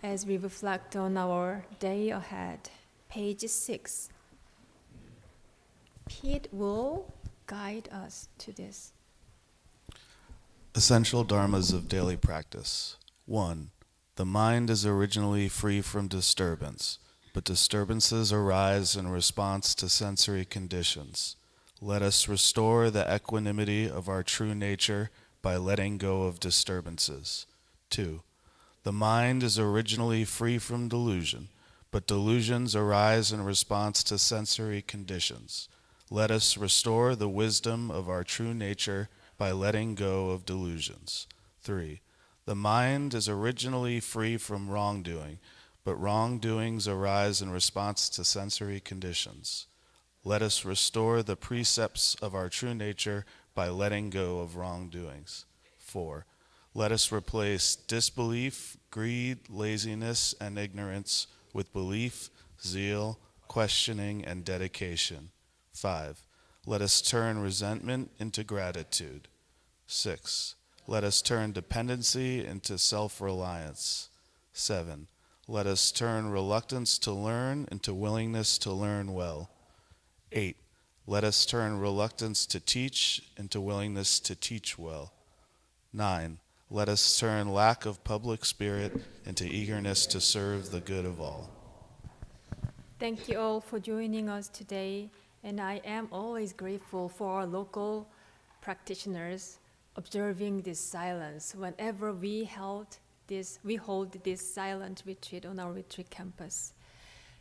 Speaker 1: as we reflect on our day ahead. Page 6. Pete will guide us to this.
Speaker 7: Essential dharmas of daily practice. 1. The mind is originally free from disturbance, but disturbances arise in response to sensory conditions. Let us restore the equanimity of our true nature by letting go of disturbances. 2. The mind is originally free from delusion, but delusions arise in response to sensory conditions. Let us restore the wisdom of our true nature by letting go of delusions. 3. The mind is originally free from wrongdoing, but wrongdoings arise in response to sensory conditions. Let us restore the precepts of our true nature by letting go of wrongdoings. 4. Let us replace disbelief, greed, laziness, and ignorance with belief, zeal, questioning, and dedication. 5. Let us turn resentment into gratitude. 6. Let us turn dependency into self-reliance. 7. Let us turn reluctance to learn into willingness to learn well. 8. Let us turn reluctance to teach into willingness to teach well. 9. Let us turn lack of public spirit into eagerness to serve the good of all.
Speaker 1: Thank you all for joining us today. And I am always grateful for our local practitioners observing this silence whenever we hold this silent retreat on our retreat campus.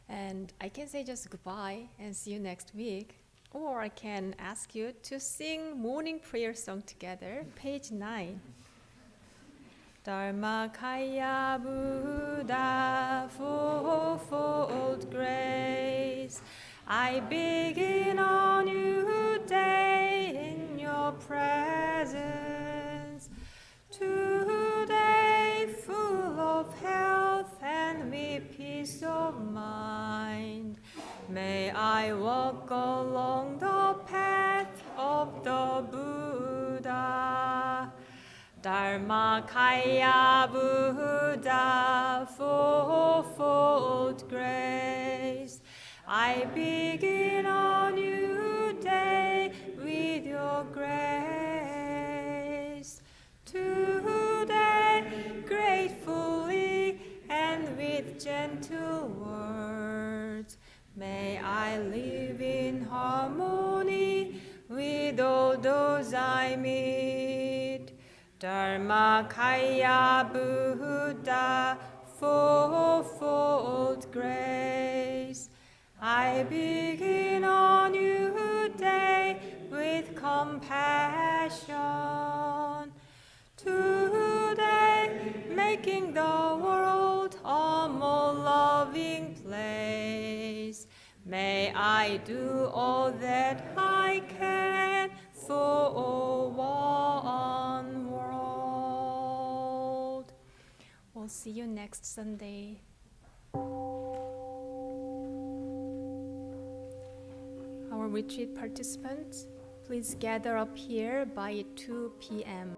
Speaker 1: And I can say just goodbye and see you next week. Or I can ask you to sing morning prayer song together, page 9. Dharmakaya Buddha fourfold grace, I begin a new day in your presence. Today full of health and with peace of mind. May I walk along the path of the Buddha. Dharmakaya Buddha fourfold grace, I begin a new day with your grace. Today, gratefully and with gentle words, may I live in harmony with all those I meet. Dharmakaya Buddha fourfold grace. I begin a new day with compassion. Today, making the world a more loving place. May I do all that I can for one world. We'll see you next Sunday. Our retreat participants, please gather up here by 2 p.m.